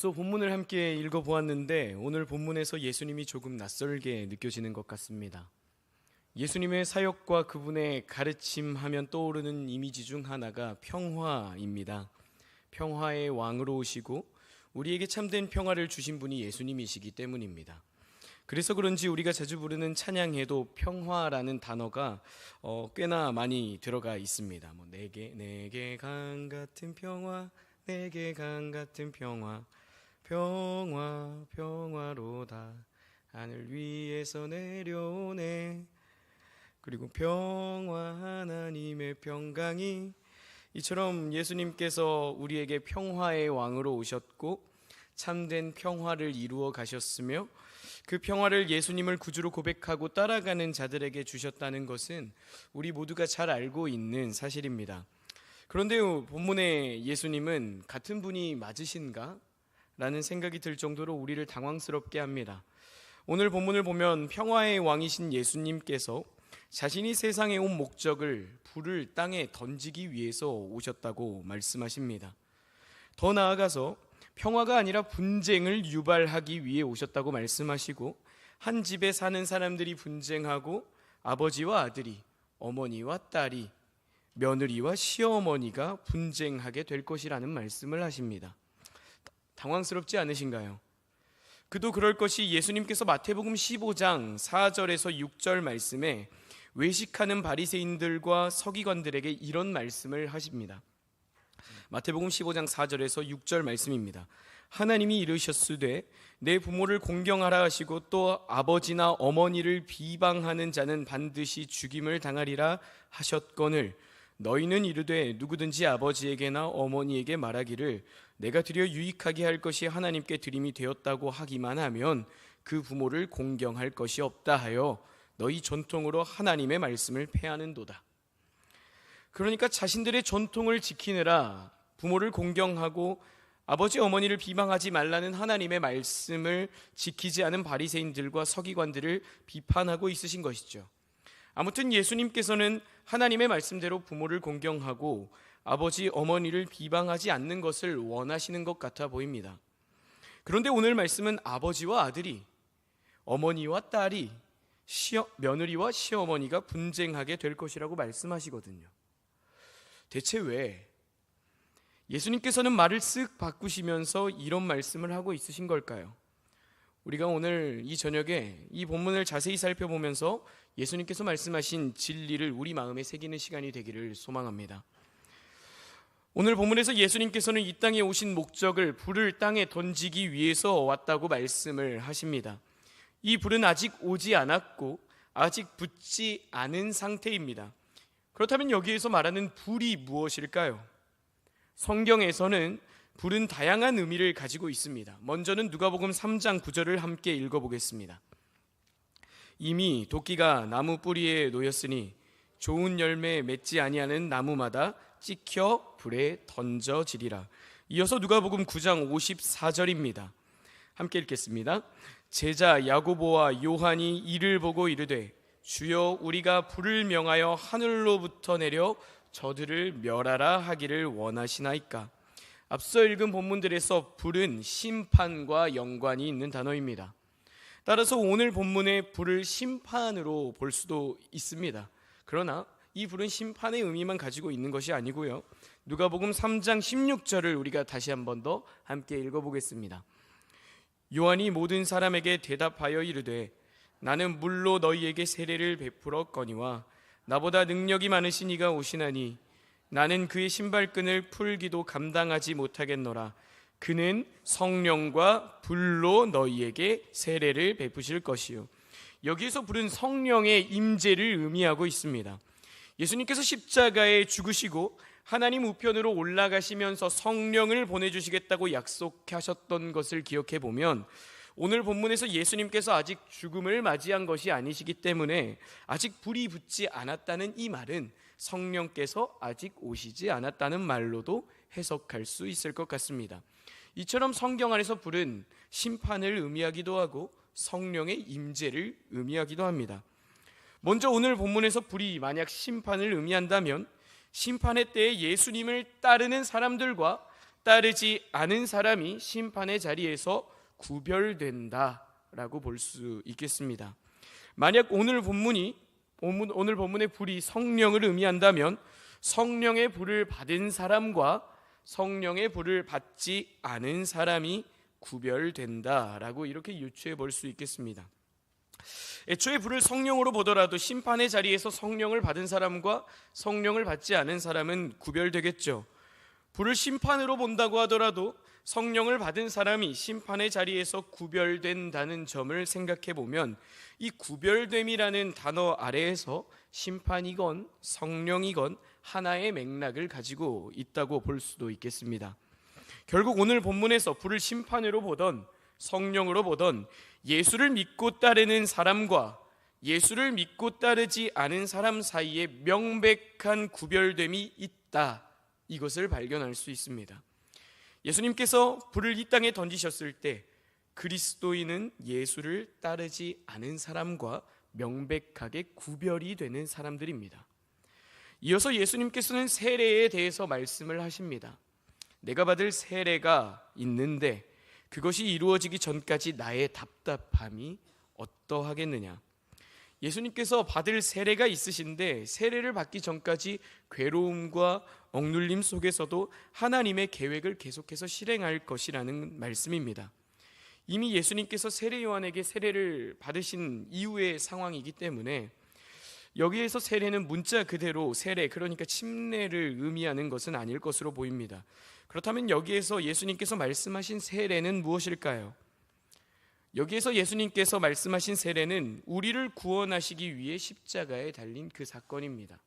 앞서 본문을 함께 읽어보았는데 오늘 본문에서 예수님이 조금 낯설게 느껴지는 것 같습니다. 예수님의 사역과 그분의 가르침 하면 떠오르는 이미지 중 하나가 평화입니다. 평화의 왕으로 오시고 우리에게 참된 평화를 주신 분이 예수님이시기 때문입니다. 그래서 그런지 우리가 자주 부르는 찬양에도 평화라는 단어가 꽤나 많이 들어가 있습니다. 내게 강 같은 평화, 내게 강 같은 평화, 평화 평화로다 하늘 위에서 내려오네. 그리고 평화 하나님의 평강이, 이처럼 예수님께서 우리에게 평화의 왕으로 오셨고 참된 평화를 이루어 가셨으며 그 평화를 예수님을 구주로 고백하고 따라가는 자들에게 주셨다는 것은 우리 모두가 잘 알고 있는 사실입니다. 그런데 본문의 예수님은 같은 분이 맞으신가? 라는 생각이 들 정도로 우리를 당황스럽게 합니다. 오늘 본문을 보면 평화의 왕이신 예수님께서 자신이 세상에 온 목적을 불을 땅에 던지기 위해서 오셨다고 말씀하십니다. 더 나아가서 평화가 아니라 분쟁을 유발하기 위해 오셨다고 말씀하시고, 한 집에 사는 사람들이 분쟁하고 아버지와 아들이, 어머니와 딸이, 며느리와 시어머니가 분쟁하게 될 것이라는 말씀을 하십니다. 당황스럽지 않으신가요? 그도 그럴 것이 예수님께서 마태복음 15장 4절에서 6절 말씀에 외식하는 바리새인들과 서기관들에게 이런 말씀을 하십니다. 마태복음 15장 4절에서 6절 말씀입니다. 하나님이 이르셨으되 내 부모를 공경하라 하시고 또 아버지나 어머니를 비방하는 자는 반드시 죽임을 당하리라 하셨거늘 너희는 이르되 누구든지 아버지에게나 어머니에게 말하기를 내가 드려 유익하게 할 것이 하나님께 드림이 되었다고 하기만 하면 그 부모를 공경할 것이 없다 하여 너희 전통으로 하나님의 말씀을 폐하는도다. 그러니까 자신들의 전통을 지키느라 부모를 공경하고 아버지 어머니를 비방하지 말라는 하나님의 말씀을 지키지 않은 바리새인들과 서기관들을 비판하고 있으신 것이죠. 아무튼 예수님께서는 하나님의 말씀대로 부모를 공경하고 아버지 어머니를 비방하지 않는 것을 원하시는 것 같아 보입니다. 그런데 오늘 말씀은 아버지와 아들이, 어머니와 딸이, 며느리와 시어머니가 분쟁하게 될 것이라고 말씀하시거든요. 대체 왜 예수님께서는 말을 쓱 바꾸시면서 이런 말씀을 하고 있으신 걸까요? 우리가 오늘 이 저녁에 이 본문을 자세히 살펴보면서 예수님께서 말씀하신 진리를 우리 마음에 새기는 시간이 되기를 소망합니다. 오늘 본문에서 예수님께서는 이 땅에 오신 목적을 불을 땅에 던지기 위해서 왔다고 말씀을 하십니다. 이 불은 아직 오지 않았고 아직 붙지 않은 상태입니다. 그렇다면 여기에서 말하는 불이 무엇일까요? 성경에서는 불은 다양한 의미를 가지고 있습니다. 먼저는 누가복음 3장 9절을 함께 읽어보겠습니다. 이미 도끼가 나무 뿌리에 놓였으니 좋은 열매 맺지 아니하는 나무마다 찍혀 불에 던져지리라. 이어서 누가복음 9장 54절입니다. 함께 읽겠습니다. 제자 야고보와 요한이 이를 보고 이르되 주여 우리가 불을 명하여 하늘로부터 내려 저들을 멸하라 하기를 원하시나이까. 앞서 읽은 본문들에서 불은 심판과 연관이 있는 단어입니다. 따라서 오늘 본문의 불을 심판으로 볼 수도 있습니다. 그러나 이 불은 심판의 의미만 가지고 있는 것이 아니고요. 누가복음 3장 16절을 우리가 다시 한 번 더 함께 읽어보겠습니다. 요한이 모든 사람에게 대답하여 이르되 나는 물로 너희에게 세례를 베풀었거니와 나보다 능력이 많으신 이가 오시나니 나는 그의 신발끈을 풀기도 감당하지 못하겠노라. 그는 성령과 불로 너희에게 세례를 베푸실 것이요. 여기에서 불은 성령의 임재를 의미하고 있습니다. 예수님께서 십자가에 죽으시고 하나님 우편으로 올라가시면서 성령을 보내주시겠다고 약속하셨던 것을 기억해 보면 오늘 본문에서 예수님께서 아직 죽음을 맞이한 것이 아니시기 때문에 아직 불이 붙지 않았다는 이 말은 성령께서 아직 오시지 않았다는 말로도 해석할 수 있을 것 같습니다. 이처럼 성경 안에서 불은 심판을 의미하기도 하고 성령의 임재를 의미하기도 합니다. 먼저 오늘 본문에서 불이 만약 심판을 의미한다면 심판의 때에 예수님을 따르는 사람들과 따르지 않은 사람이 심판의 자리에서 구별된다라고 볼 수 있겠습니다. 만약 오늘 본문의 불이 성령을 의미한다면 성령의 불을 받은 사람과 성령의 불을 받지 않은 사람이 구별된다라고 이렇게 유추해 볼 수 있겠습니다. 애초에 불을 성령으로 보더라도 심판의 자리에서 성령을 받은 사람과 성령을 받지 않은 사람은 구별되겠죠. 불을 심판으로 본다고 하더라도 성령을 받은 사람이 심판의 자리에서 구별된다는 점을 생각해 보면 이 구별됨이라는 단어 아래에서 심판이건 성령이건 하나의 맥락을 가지고 있다고 볼 수도 있겠습니다. 결국 오늘 본문에서 불을 심판으로 보던 성령으로 보던 예수를 믿고 따르는 사람과 예수를 믿고 따르지 않은 사람 사이에 명백한 구별됨이 있다, 이것을 발견할 수 있습니다. 예수님께서 불을 이 땅에 던지셨을 때 그리스도인은 예수를 따르지 않은 사람과 명백하게 구별이 되는 사람들입니다. 이어서 예수님께서는 세례에 대해서 말씀을 하십니다. 내가 받을 세례가 있는데 그것이 이루어지기 전까지 나의 답답함이 어떠하겠느냐. 예수님께서 받을 세례가 있으신데 세례를 받기 전까지 괴로움과 억눌림 속에서도 하나님의 계획을 계속해서 실행할 것이라는 말씀입니다. 이미 예수님께서 세례 요한에게 세례를 받으신 이후의 상황이기 때문에 여기에서 세례는 문자 그대로 세례, 그러니까 침례를 의미하는 것은 아닐 것으로 보입니다. 그렇다면 여기에서 예수님께서 말씀하신 세례는 무엇일까요? 여기에서 예수님께서 말씀하신 세례는 우리를 구원하시기 위해 십자가에 달린 그 사건입니다.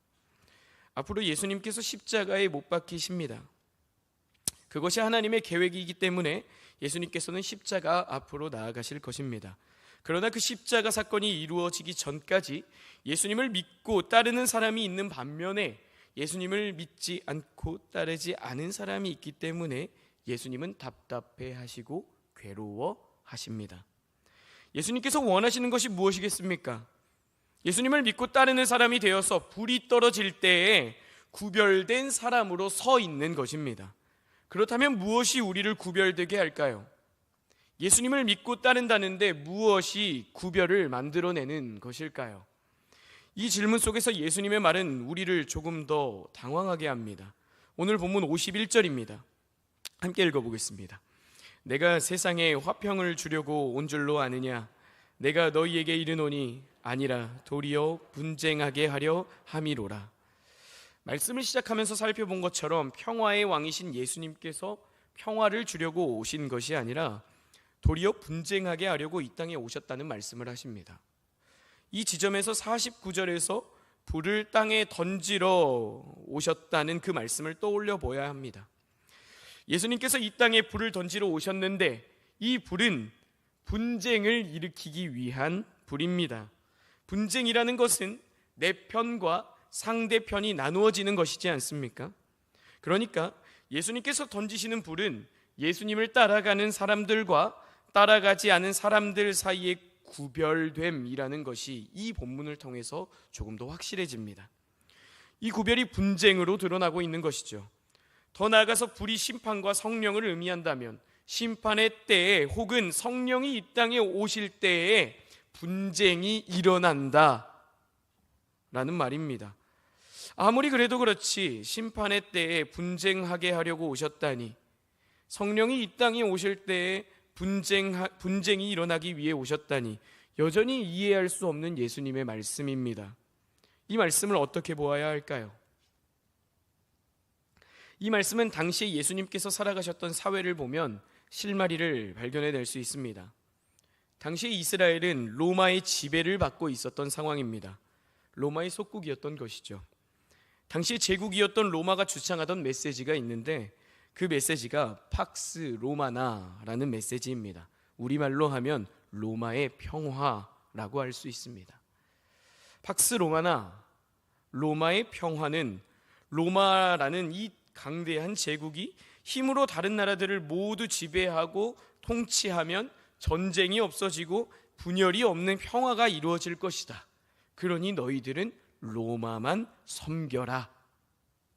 앞으로 예수님께서 십자가에 못 박히십니다. 그것이 하나님의 계획이기 때문에 예수님께서는 십자가 앞으로 나아가실 것입니다. 그러나 그 십자가 사건이 이루어지기 전까지 예수님을 믿고 따르는 사람이 있는 반면에 예수님을 믿지 않고 따르지 않은 사람이 있기 때문에 예수님은 답답해하시고 괴로워하십니다. 예수님께서 원하시는 것이 무엇이겠습니까? 예수님을 믿고 따르는 사람이 되어서 불이 떨어질 때에 구별된 사람으로 서 있는 것입니다. 그렇다면 무엇이 우리를 구별되게 할까요? 예수님을 믿고 따른다는데 무엇이 구별을 만들어내는 것일까요? 이 질문 속에서 예수님의 말은 우리를 조금 더 당황하게 합니다. 오늘 본문 51절입니다. 함께 읽어보겠습니다. 내가 세상에 화평을 주려고 온 줄로 아느냐? 내가 너희에게 이르노니 아니라 도리어 분쟁하게 하려 함이로라. 말씀을 시작하면서 살펴본 것처럼 평화의 왕이신 예수님께서 평화를 주려고 오신 것이 아니라 도리어 분쟁하게 하려고 이 땅에 오셨다는 말씀을 하십니다. 이 지점에서 49절에서 불을 땅에 던지러 오셨다는 그 말씀을 떠올려 보아야 합니다. 예수님께서 이 땅에 불을 던지러 오셨는데 이 불은 분쟁을 일으키기 위한 불입니다. 분쟁이라는 것은 내 편과 상대편이 나누어지는 것이지 않습니까? 그러니까 예수님께서 던지시는 불은 예수님을 따라가는 사람들과 따라가지 않은 사람들 사이의 구별됨이라는 것이 이 본문을 통해서 조금 더 확실해집니다. 이 구별이 분쟁으로 드러나고 있는 것이죠. 더 나아가서 불이 심판과 성령을 의미한다면 심판의 때에 혹은 성령이 이 땅에 오실 때에 분쟁이 일어난다 라는 말입니다. 아무리 그래도 그렇지 심판의 때에 분쟁하게 하려고 오셨다니, 성령이 이 땅에 오실 때에 분쟁이 일어나기 위해 오셨다니 여전히 이해할 수 없는 예수님의 말씀입니다. 이 말씀을 어떻게 보아야 할까요? 이 말씀은 당시에 예수님께서 살아가셨던 사회를 보면 실마리를 발견해낼 수 있습니다. 당시에 이스라엘은 로마의 지배를 받고 있었던 상황입니다. 로마의 속국이었던 것이죠. 당시 제국이었던 로마가 주창하던 메시지가 있는데 그 메시지가 팍스 로마나라는 메시지입니다. 우리말로 하면 로마의 평화라고 할 수 있습니다. 팍스 로마나, 로마의 평화는 로마라는 이 강대한 제국이 힘으로 다른 나라들을 모두 지배하고 통치하면 전쟁이 없어지고 분열이 없는 평화가 이루어질 것이다. 그러니 너희들은 로마만 섬겨라,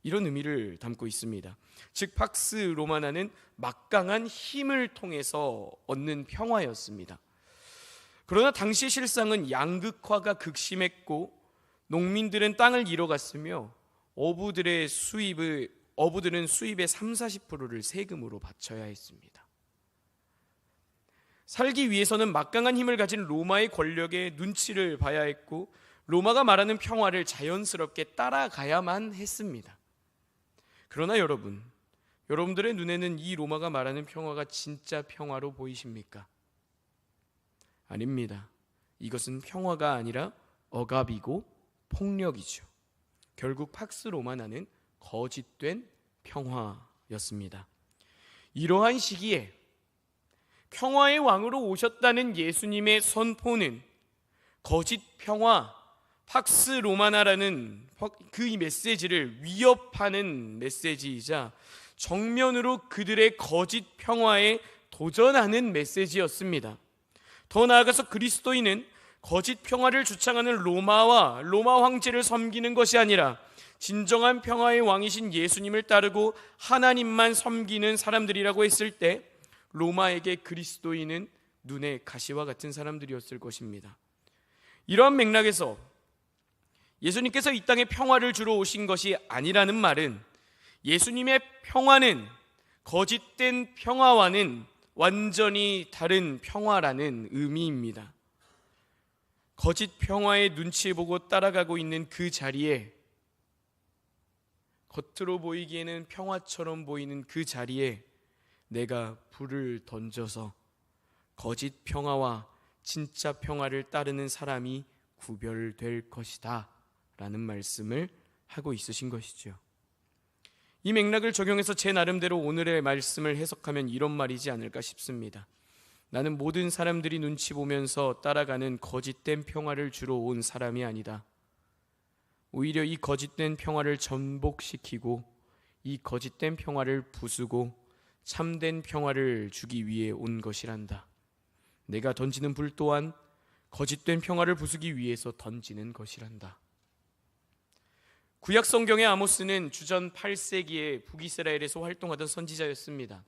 이런 의미를 담고 있습니다. 즉 팍스 로마나는 막강한 힘을 통해서 얻는 평화였습니다. 그러나 당시 실상은 양극화가 극심했고 농민들은 땅을 잃어갔으며 어부들은 수입의 30-40%를 세금으로 바쳐야 했습니다. 살기 위해서는 막강한 힘을 가진 로마의 권력의 눈치를 봐야 했고 로마가 말하는 평화를 자연스럽게 따라가야만 했습니다. 그러나 여러분들의 눈에는 이 로마가 말하는 평화가 진짜 평화로 보이십니까? 아닙니다. 이것은 평화가 아니라 억압이고 폭력이죠. 결국 팍스 로마나는 거짓된 평화였습니다. 이러한 시기에 평화의 왕으로 오셨다는 예수님의 선포는 거짓 평화, 팍스 로마나라는 그 메시지를 위협하는 메시지이자 정면으로 그들의 거짓 평화에 도전하는 메시지였습니다. 더 나아가서 그리스도인은 거짓 평화를 주창하는 로마 황제를 섬기는 것이 아니라 진정한 평화의 왕이신 예수님을 따르고 하나님만 섬기는 사람들이라고 했을 때 로마에게 그리스도인은 눈의 가시와 같은 사람들이었을 것입니다. 이러한 맥락에서 예수님께서 이 땅에 평화를 주러 오신 것이 아니라는 말은 예수님의 평화는 거짓된 평화와는 완전히 다른 평화라는 의미입니다. 거짓 평화의 눈치 보고 따라가고 있는 그 자리에, 겉으로 보이기에는 평화처럼 보이는 그 자리에 내가 불을 던져서 거짓 평화와 진짜 평화를 따르는 사람이 구별될 것이다 라는 말씀을 하고 있으신 것이죠. 이 맥락을 적용해서 제 나름대로 오늘의 말씀을 해석하면 이런 말이지 않을까 싶습니다. 나는 모든 사람들이 눈치 보면서 따라가는 거짓된 평화를 주러 온 사람이 아니다. 오히려 이 거짓된 평화를 전복시키고 이 거짓된 평화를 부수고 참된 평화를 주기 위해 온 것이란다. 내가 던지는 불 또한 거짓된 평화를 부수기 위해서 던지는 것이란다. 구약 성경의 아모스는 주전 8세기에 북이스라엘에서 활동하던 선지자였습니다.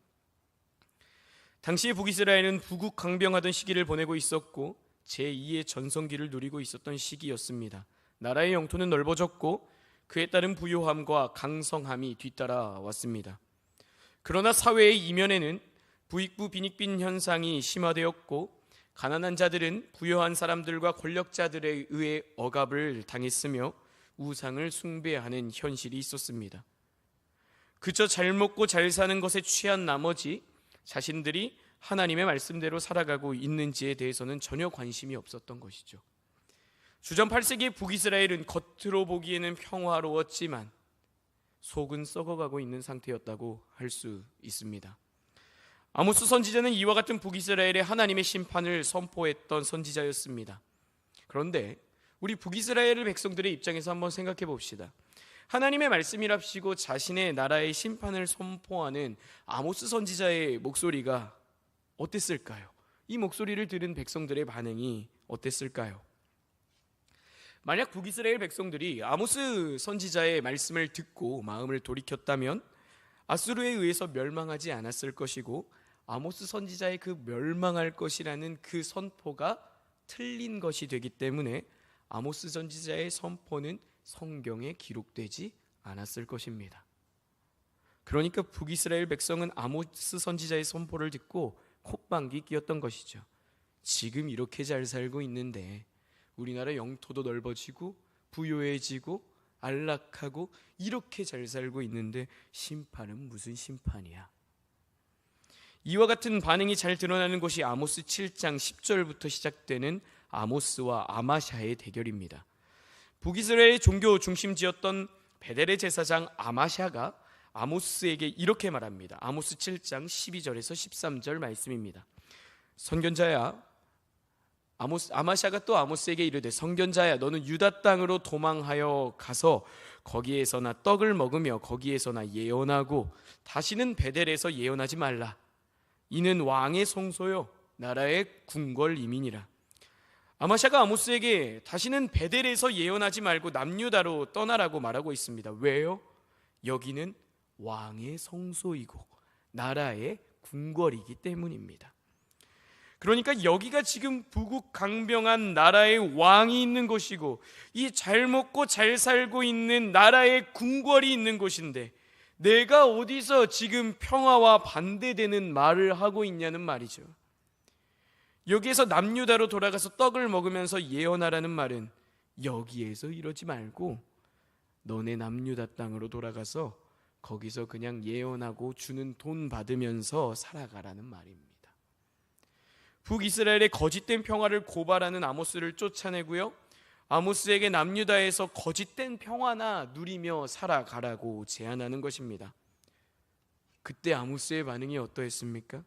당시 북이스라엘은 부국 강병하던 시기를 보내고 있었고 제2의 전성기를 누리고 있었던 시기였습니다. 나라의 영토는 넓어졌고 그에 따른 부요함과 강성함이 뒤따라 왔습니다. 그러나 사회의 이면에는 부익부 빈익빈 현상이 심화되었고 가난한 자들은 부유한 사람들과 권력자들에 의해 억압을 당했으며 우상을 숭배하는 현실이 있었습니다. 그저 잘 먹고 잘 사는 것에 취한 나머지 자신들이 하나님의 말씀대로 살아가고 있는지에 대해서는 전혀 관심이 없었던 것이죠. 주전 8세기의 북이스라엘은 겉으로 보기에는 평화로웠지만 속은 썩어가고 있는 상태였다고 할 수 있습니다. 아모스 선지자는 이와 같은 북이스라엘의 하나님의 심판을 선포했던 선지자였습니다. 그런데 우리 북이스라엘 백성들의 입장에서 한번 생각해 봅시다. 하나님의 말씀이랍시고 자신의 나라의 심판을 선포하는 아모스 선지자의 목소리가 어땠을까요? 이 목소리를 들은 백성들의 반응이 어땠을까요? 만약 북이스라엘 백성들이 아모스 선지자의 말씀을 듣고 마음을 돌이켰다면 아수르에 의해서 멸망하지 않았을 것이고 아모스 선지자의 그 멸망할 것이라는 그 선포가 틀린 것이 되기 때문에 아모스 선지자의 선포는 성경에 기록되지 않았을 것입니다. 그러니까 북이스라엘 백성은 아모스 선지자의 선포를 듣고 콧방귀 뀌었던 것이죠. 지금 이렇게 잘 살고 있는데 우리나라 영토도 넓어지고 부유해지고 안락하고 이렇게 잘 살고 있는데 심판은 무슨 심판이야? 이와 같은 반응이 잘 드러나는 것이 아모스 7장 10절부터 시작되는 아모스와 아마샤의 대결입니다. 북이스라엘의 종교 중심지였던 베델의 제사장 아마샤가 아모스에게 이렇게 말합니다. 아모스 7장 12절에서 13절 말씀입니다. 선견자야, 아마샤가 또 아모스에게 이르되 선견자야, 너는 유다 땅으로 도망하여 가서 거기에서나 떡을 먹으며 거기에서나 예언하고 다시는 베델에서 예언하지 말라. 이는 왕의 성소요 나라의 궁궐임이니라. 아마샤가 아모스에게 다시는 베델에서 예언하지 말고 남유다로 떠나라고 말하고 있습니다. 왜요? 여기는 왕의 성소이고 나라의 궁궐이기 때문입니다. 그러니까 여기가 지금 부국강병한 나라의 왕이 있는 곳이고 이 잘 먹고 잘 살고 있는 나라의 궁궐이 있는 곳인데 내가 어디서 지금 평화와 반대되는 말을 하고 있냐는 말이죠. 여기에서 남유다로 돌아가서 떡을 먹으면서 예언하라는 말은 여기에서 이러지 말고 너네 남유다 땅으로 돌아가서 거기서 그냥 예언하고 주는 돈 받으면서 살아가라는 말입니다. 북이스라엘의 거짓된 평화를 고발하는 아모스를 쫓아내고요, 아모스에게 남유다에서 거짓된 평화나 누리며 살아가라고 제안하는 것입니다. 그때 아모스의 반응이 어떠했습니까?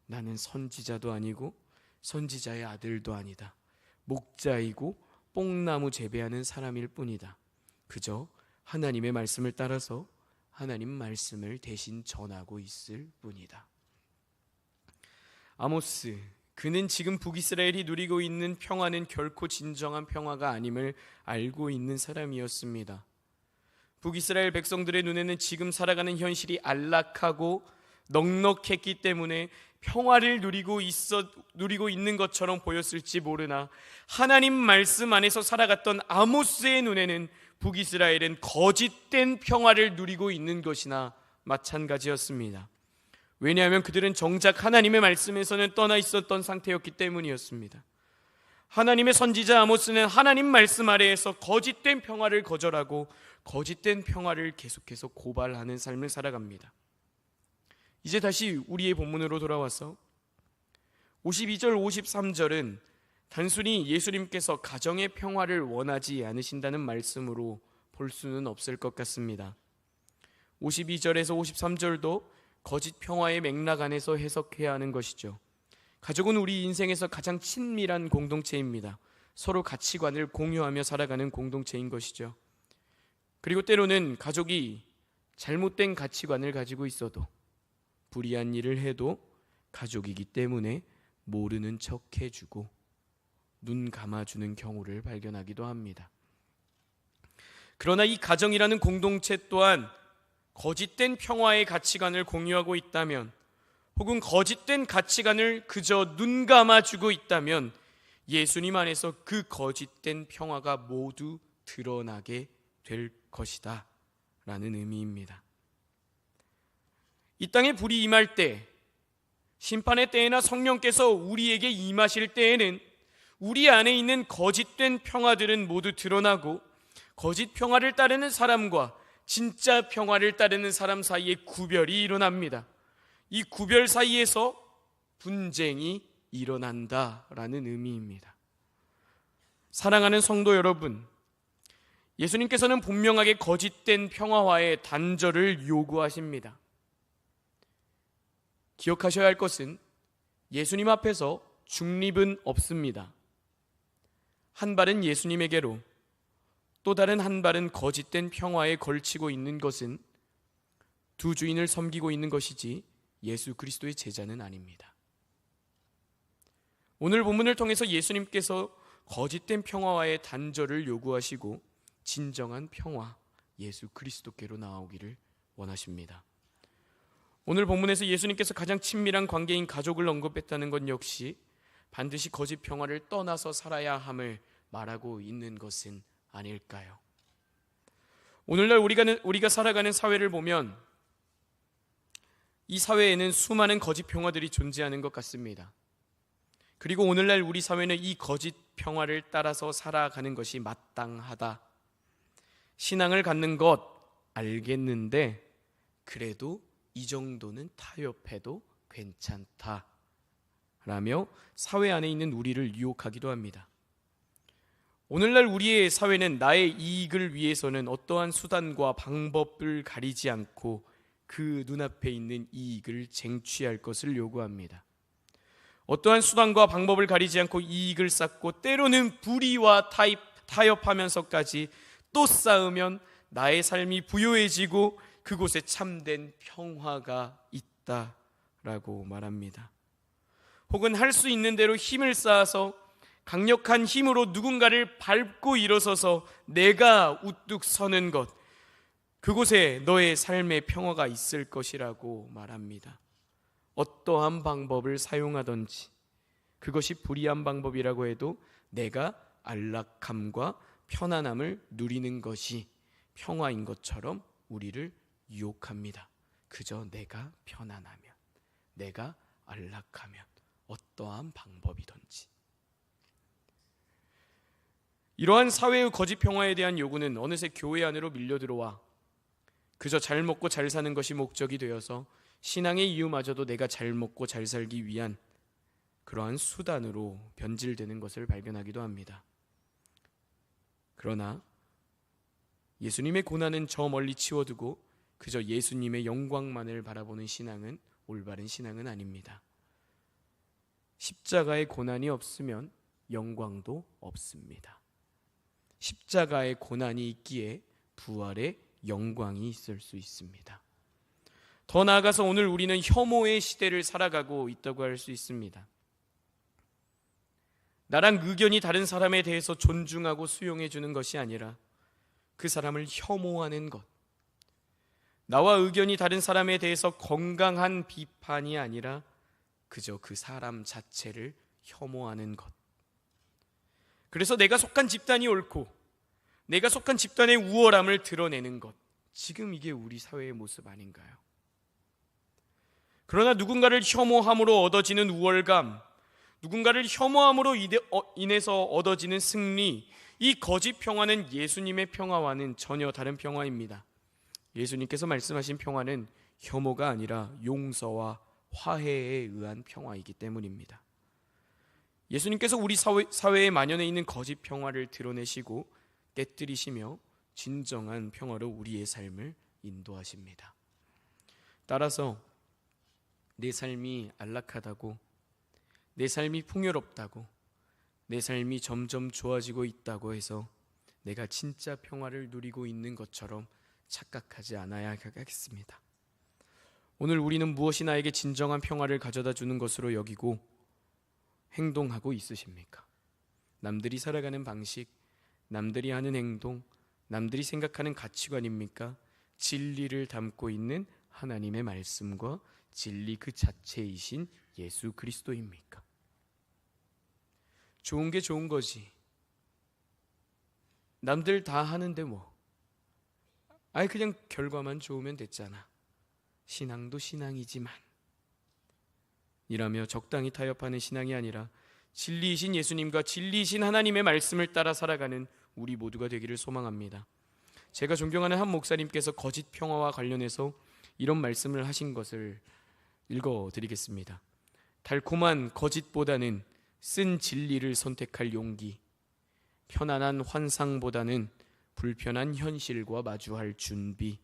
나는 선지자도 아니고 선지자의 아들도 아니다. 목자이고 뽕나무 재배하는 사람일 뿐이다. 그저 하나님의 말씀을 따라서 하나님 말씀을 대신 전하고 있을 뿐이다. 아모스, 그는 지금 북이스라엘이 누리고 있는 평화는 결코 진정한 평화가 아님을 알고 있는 사람이었습니다. 북이스라엘 백성들의 눈에는 지금 살아가는 현실이 안락하고 넉넉했기 때문에 평화를 누리고 있는 것처럼 보였을지 모르나 하나님 말씀 안에서 살아갔던 아모스의 눈에는 북이스라엘은 거짓된 평화를 누리고 있는 것이나 마찬가지였습니다. 왜냐하면 그들은 정작 하나님의 말씀에서는 떠나 있었던 상태였기 때문이었습니다. 하나님의 선지자 아모스는 하나님 말씀 아래에서 거짓된 평화를 거절하고 거짓된 평화를 계속해서 고발하는 삶을 살아갑니다. 이제 다시 우리의 본문으로 돌아와서 52절 53절은 단순히 예수님께서 가정의 평화를 원하지 않으신다는 말씀으로 볼 수는 없을 것 같습니다. 52절에서 53절도 거짓 평화의 맥락 안에서 해석해야 하는 것이죠. 가족은 우리 인생에서 가장 친밀한 공동체입니다. 서로 가치관을 공유하며 살아가는 공동체인 것이죠. 그리고 때로는 가족이 잘못된 가치관을 가지고 있어도 불의한 일을 해도 가족이기 때문에 모르는 척 해주고 눈 감아주는 경우를 발견하기도 합니다. 그러나 이 가정이라는 공동체 또한 거짓된 평화의 가치관을 공유하고 있다면, 혹은 거짓된 가치관을 그저 눈 감아주고 있다면 예수님 안에서 그 거짓된 평화가 모두 드러나게 될 것이다 라는 의미입니다. 이 땅에 불이 임할 때, 심판의 때에나 성령께서 우리에게 임하실 때에는 우리 안에 있는 거짓된 평화들은 모두 드러나고 거짓 평화를 따르는 사람과 진짜 평화를 따르는 사람 사이에 구별이 일어납니다. 이 구별 사이에서 분쟁이 일어난다라는 의미입니다. 사랑하는 성도 여러분, 예수님께서는 분명하게 거짓된 평화와의 단절을 요구하십니다. 기억하셔야 할 것은 예수님 앞에서 중립은 없습니다. 한 발은 예수님에게로, 또 다른 한 발은 거짓된 평화에 걸치고 있는 것은 두 주인을 섬기고 있는 것이지 예수 그리스도의 제자는 아닙니다. 오늘 본문을 통해서 예수님께서 거짓된 평화와의 단절을 요구하시고 진정한 평화, 예수 그리스도께로 나오기를 원하십니다. 오늘 본문에서 예수님께서 가장 친밀한 관계인 가족을 언급했다는 것 역시 반드시 거짓 평화를 떠나서 살아야 함을 말하고 있는 것은 아닐까요? 오늘날 우리가 살아가는 사회를 보면 이 사회에는 수많은 거짓 평화들이 존재하는 것 같습니다. 그리고 오늘날 우리 사회는 이 거짓 평화를 따라서 살아가는 것이 마땅하다. 신앙을 갖는 것 알겠는데 그래도 이 정도는 타협해도 괜찮다 라며 사회 안에 있는 우리를 유혹하기도 합니다. 오늘날 우리의 사회는 나의 이익을 위해서는 어떠한 수단과 방법을 가리지 않고 그 눈앞에 있는 이익을 쟁취할 것을 요구합니다. 어떠한 수단과 방법을 가리지 않고 이익을 쌓고 때로는 불의와 타협하면서까지 또 싸우면 나의 삶이 부요해지고 그곳에 참된 평화가 있다라고 말합니다. 혹은 할 수 있는 대로 힘을 쌓아서 강력한 힘으로 누군가를 밟고 일어서서 내가 우뚝 서는 것, 그곳에 너의 삶의 평화가 있을 것이라고 말합니다. 어떠한 방법을 사용하든지 그것이 불의한 방법이라고 해도 내가 안락함과 편안함을 누리는 것이 평화인 것처럼 우리를 유혹합니다. 그저 내가 편안하면, 내가 안락하면, 어떠한 방법이든지. 이러한 사회의 거짓 평화에 대한 요구는 어느새 교회 안으로 밀려 들어와 그저 잘 먹고 잘 사는 것이 목적이 되어서 신앙의 이유마저도 내가 잘 먹고 잘 살기 위한 그러한 수단으로 변질되는 것을 발견하기도 합니다. 그러나 예수님의 고난은 저 멀리 치워두고 그저 예수님의 영광만을 바라보는 신앙은 올바른 신앙은 아닙니다. 십자가의 고난이 없으면 영광도 없습니다. 십자가의 고난이 있기에 부활의 영광이 있을 수 있습니다. 더 나아가서 오늘 우리는 혐오의 시대를 살아가고 있다고 할 수 있습니다. 나랑 의견이 다른 사람에 대해서 존중하고 수용해 주는 것이 아니라 그 사람을 혐오하는 것, 나와 의견이 다른 사람에 대해서 건강한 비판이 아니라 그저 그 사람 자체를 혐오하는 것. 그래서 내가 속한 집단이 옳고 내가 속한 집단의 우월함을 드러내는 것, 지금 이게 우리 사회의 모습 아닌가요? 그러나 누군가를 혐오함으로 얻어지는 우월감, 누군가를 혐오함으로 인해서 얻어지는 승리, 이 거짓 평화는 예수님의 평화와는 전혀 다른 평화입니다. 예수님께서 말씀하신 평화는 혐오가 아니라 용서와 화해에 의한 평화이기 때문입니다. 예수님께서 우리 사회에 만연해 있는 거짓 평화를 드러내시고 깨뜨리시며 진정한 평화로 우리의 삶을 인도하십니다. 따라서 내 삶이 안락하다고, 내 삶이 풍요롭다고, 내 삶이 점점 좋아지고 있다고 해서 내가 진짜 평화를 누리고 있는 것처럼 착각하지 않아야 하겠습니다. 오늘 우리는 무엇이 나에게 진정한 평화를 가져다 주는 것으로 여기고 행동하고 있으십니까? 남들이 살아가는 방식, 남들이 하는 행동, 남들이 생각하는 가치관입니까? 진리를 담고 있는 하나님의 말씀과 진리 그 자체이신 예수 그리스도입니까? 좋은 게 좋은 거지. 남들 다 하는데 뭐. 그냥 결과만 좋으면 됐잖아. 신앙도 신앙이지만. 이라며 적당히 타협하는 신앙이 아니라 진리이신 예수님과 진리이신 하나님의 말씀을 따라 살아가는 우리 모두가 되기를 소망합니다. 제가 존경하는 한 목사님께서 거짓 평화와 관련해서 이런 말씀을 하신 것을 읽어드리겠습니다. 달콤한 거짓보다는 쓴 진리를 선택할 용기, 편안한 환상보다는 불편한 현실과 마주할 준비,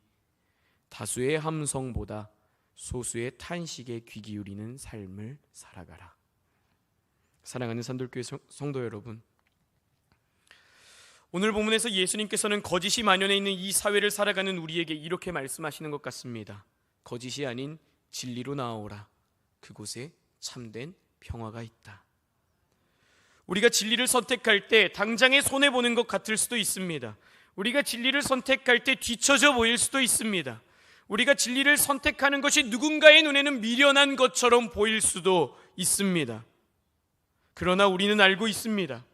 다수의 함성보다 소수의 탄식에 귀 기울이는 삶을 살아가라. 사랑하는 산돌교회 성도 여러분, 오늘 본문에서 예수님께서는 거짓이 만연해 있는 이 사회를 살아가는 우리에게 이렇게 말씀하시는 것 같습니다. 거짓이 아닌 진리로 나아오라. 그곳에 참된 평화가 있다. 우리가 진리를 선택할 때 당장에 손해보는 것 같을 수도 있습니다. 우리가 진리를 선택할 때 뒤처져 보일 수도 있습니다. 우리가 진리를 선택하는 것이 누군가의 눈에는 미련한 것처럼 보일 수도 있습니다. 그러나 우리는 알고 있습니다.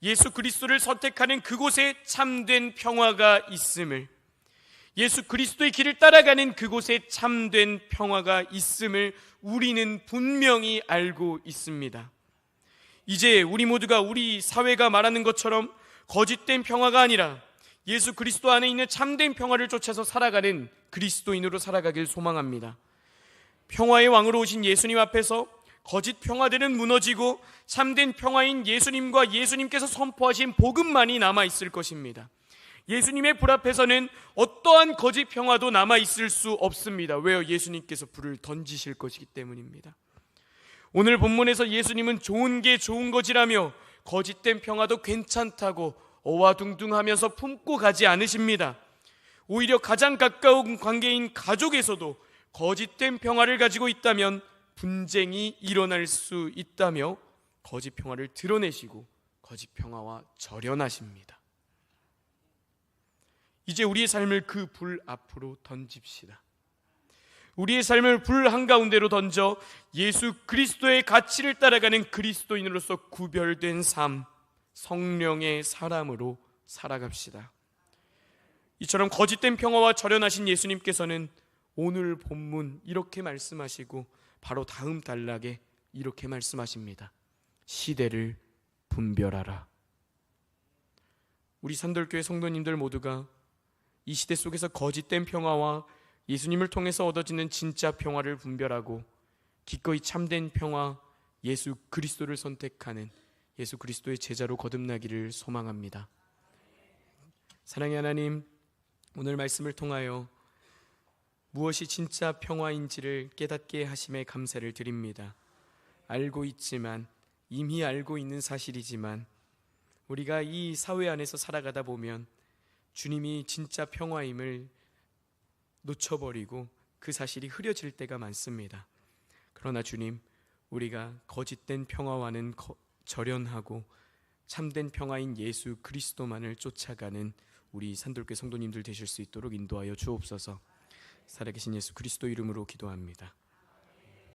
예수 그리스도를 선택하는 그곳에 참된 평화가 있음을, 예수 그리스도의 길을 따라가는 그곳에 참된 평화가 있음을 우리는 분명히 알고 있습니다. 이제 우리 모두가 우리 사회가 말하는 것처럼 거짓된 평화가 아니라 예수 그리스도 안에 있는 참된 평화를 쫓아서 살아가는 그리스도인으로 살아가길 소망합니다. 평화의 왕으로 오신 예수님 앞에서 거짓 평화들은 무너지고 참된 평화인 예수님과 예수님께서 선포하신 복음만이 남아있을 것입니다. 예수님의 불 앞에서는 어떠한 거짓 평화도 남아있을 수 없습니다. 왜요? 예수님께서 불을 던지실 것이기 때문입니다. 오늘 본문에서 예수님은 좋은 게 좋은 것이라며 거짓된 평화도 괜찮다고 어와둥둥하면서 품고 가지 않으십니다. 오히려 가장 가까운 관계인 가족에서도 거짓된 평화를 가지고 있다면 분쟁이 일어날 수 있다며 거짓 평화를 드러내시고 거짓 평화와 절연하십니다. 이제 우리의 삶을 그 불 앞으로 던집시다. 우리의 삶을 불 한가운데로 던져 예수 그리스도의 가치를 따라가는 그리스도인으로서 구별된 삶, 성령의 사람으로 살아갑시다. 이처럼 거짓된 평화와 절연하신 예수님께서는 오늘 본문 이렇게 말씀하시고 바로 다음 단락에 이렇게 말씀하십니다. 시대를 분별하라. 우리 산돌교회 성도님들 모두가 이 시대 속에서 거짓된 평화와 예수님을 통해서 얻어지는 진짜 평화를 분별하고 기꺼이 참된 평화 예수 그리스도를 선택하는 예수 그리스도의 제자로 거듭나기를 소망합니다. 사랑의 하나님, 오늘 말씀을 통하여 무엇이 진짜 평화인지를 깨닫게 하심에 감사를 드립니다. 알고 있지만, 이미 알고 있는 사실이지만 우리가 이 사회 안에서 살아가다 보면 주님이 진짜 평화임을 놓쳐버리고 그 사실이 흐려질 때가 많습니다. 그러나 주님, 우리가 거짓된 평화와는 절연하고 참된 평화인 예수 그리스도만을 쫓아가는 우리 산돌교회 성도님들 되실 수 있도록 인도하여 주옵소서. 살아계신 예수 그리스도 이름으로 기도합니다.